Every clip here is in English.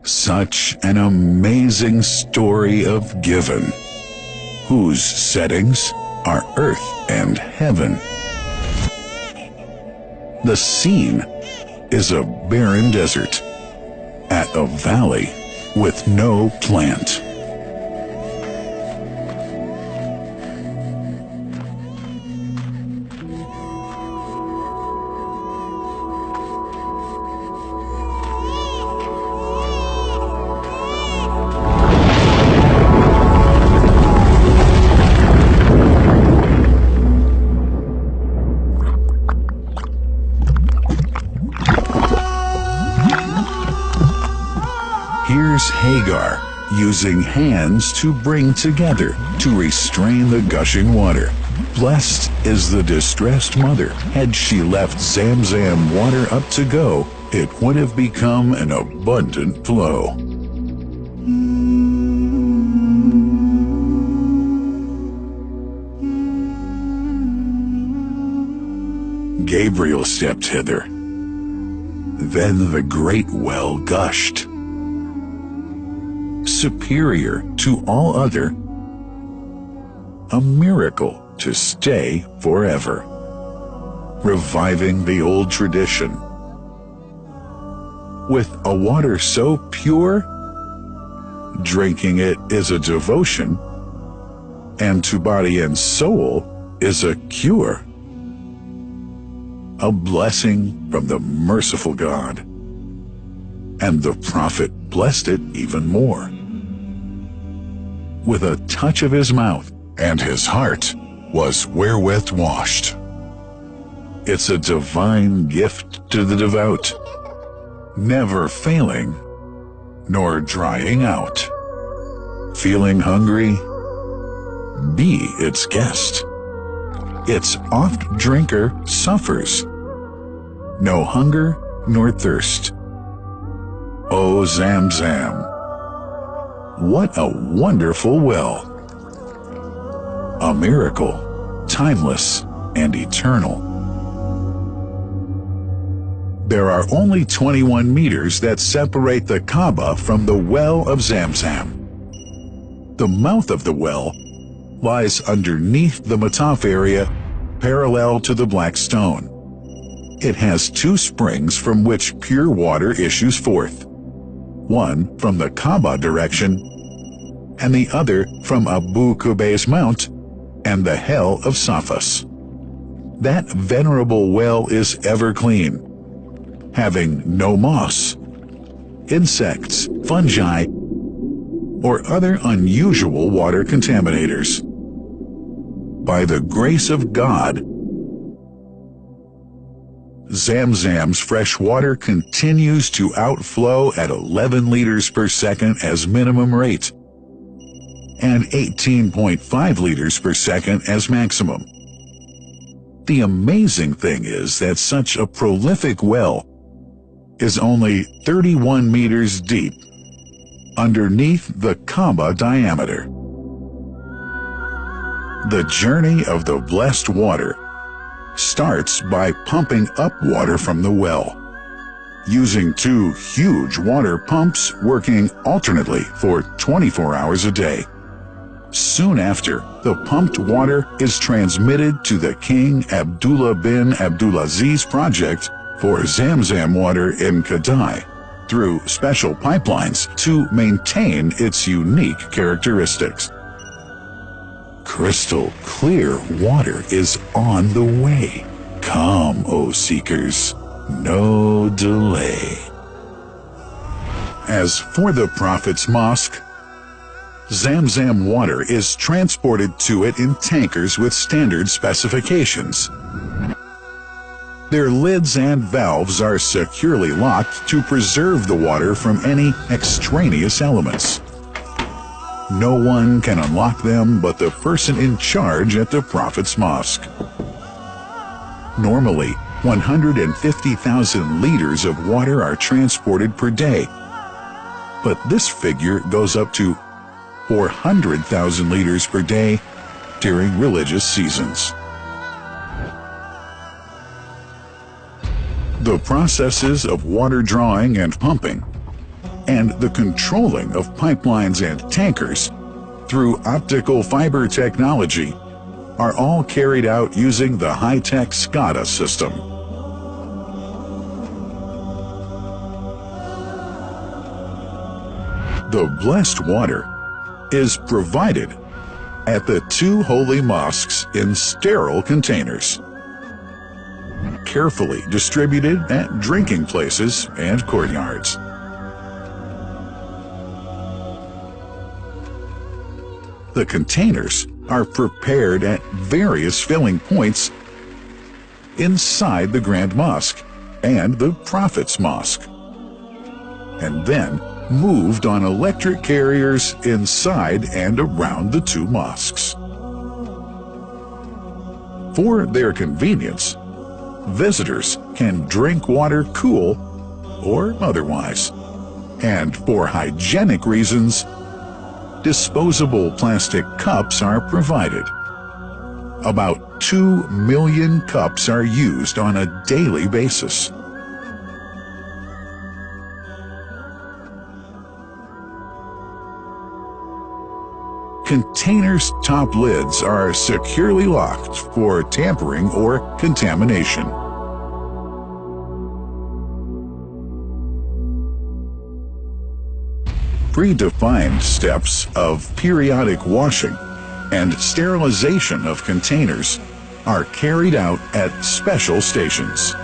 Such an amazing story of giving, whose settings are earth and heaven. The scene is a barren desert at a valley with no plant. Here's Hagar using hands to bring together to restrain the gushing water. Blessed is the distressed mother. Had she left Zamzam water up to go, it would have become an abundant flow. Gabriel stepped hither. Then the great well gushed, superior to all other, a miracle to stay forever, reviving the old tradition. With a water so pure, drinking it is a devotion, and to body and soul is a cure, a blessing from the merciful God. And the prophet blessed it even more. With a touch of his mouth, and his heart was wherewith washed. It's a divine gift to the devout, never failing, nor drying out. Feeling hungry? Be its guest. Its oft drinker suffers no hunger nor thirst. O Zamzam, what a wonderful well! A miracle, timeless and eternal. There are only 21 meters that separate the Kaaba from the well of Zamzam. The mouth of the well lies underneath the Mataf area, parallel to the Black Stone. It has two springs from which pure water issues forth, one from the Kaaba direction, and the other from Abu Qubay's Mount and the Hell of Safas. That venerable well is ever clean, having no moss, insects, fungi, or other unusual water contaminators. By the grace of God, Zamzam's fresh water continues to outflow at 11 liters per second as minimum rate, and 18.5 liters per second as maximum. The amazing thing is that such a prolific well is only 31 meters deep, underneath the Kaaba diameter. The journey of the blessed water starts by pumping up water from the well, using two huge water pumps working alternately for 24 hours a day. Soon after, the pumped water is transmitted to the King Abdullah bin Abdulaziz project for Zamzam water in Kadai through special pipelines to maintain its unique characteristics. Crystal clear water is on the way. Come, O seekers, no delay. As for the Prophet's Mosque, Zamzam water is transported to it in tankers with standard specifications. Their lids and valves are securely locked to preserve the water from any extraneous elements. No one can unlock them but the person in charge at the Prophet's Mosque. Normally, 150,000 liters of water are transported per day, but this figure goes up to 400,000 liters per day during religious seasons. The processes of water drawing and pumping, and the controlling of pipelines and tankers through optical fiber technology are all carried out using the high-tech SCADA system. The blessed water is provided at the two holy mosques in sterile containers, carefully distributed at drinking places and courtyards. The containers are prepared at various filling points inside the Grand Mosque and the Prophet's Mosque, and then moved on electric carriers inside and around the two mosques. For their convenience, visitors can drink water cool or otherwise, and for hygienic reasons, disposable plastic cups are provided. About 2 million cups are used on a daily basis. Containers' top lids are securely locked for tampering or contamination. Predefined steps of periodic washing and sterilization of containers are carried out at special stations.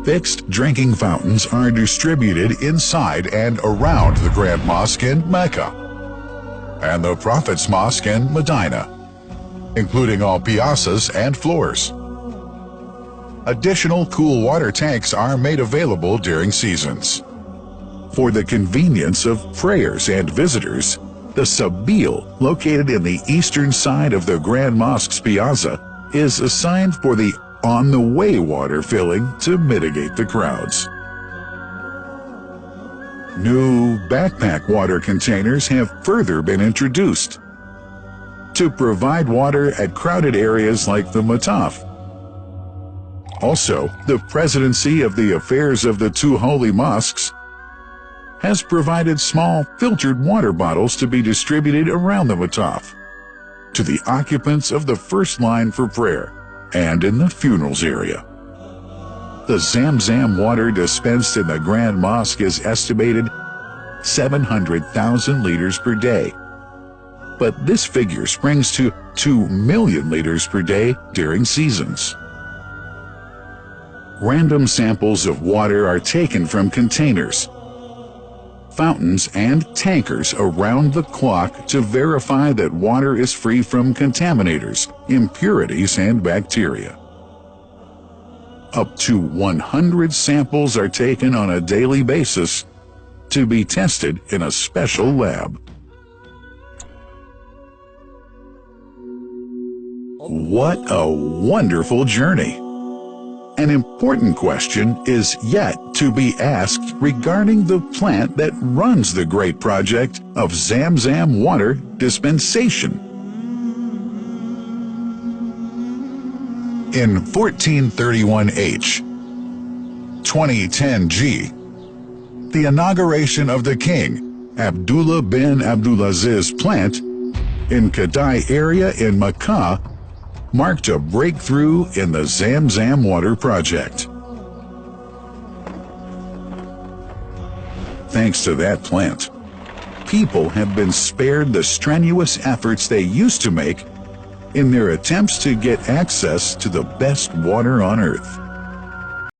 Fixed drinking fountains are distributed inside and around the Grand Mosque in Mecca and the Prophet's Mosque in Medina, including all piazzas and floors. Additional cool water tanks are made available during seasons. For the convenience of prayers and visitors, the Sabil, located in the eastern side of the Grand Mosque's piazza, is assigned for the on-the-way water filling to mitigate the crowds. New backpack water containers have further been introduced to provide water at crowded areas like the Mataf. Also, the Presidency of the Affairs of the Two Holy Mosques has provided small filtered water bottles to be distributed around the Mataf to the occupants of the first line for prayer and in the funerals area. The Zamzam water dispensed in the Grand Mosque is estimated 700,000 liters per day, but this figure springs to 2 million liters per day during seasons. Random samples of water are taken from containers, fountains, and tankers around the clock to verify that water is free from contaminators, impurities, and bacteria. Up to 100 samples are taken on a daily basis to be tested in a special lab. What a wonderful journey! An important question is yet to be asked regarding the plant that runs the great project of Zamzam water dispensation. In 1431H, 2010G, the inauguration of the king, Abdullah bin Abdulaziz plant in Kadai area in Makkah marked a breakthrough in the Zamzam water project. Thanks to that plant, people have been spared the strenuous efforts they used to make in their attempts to get access to the best water on earth.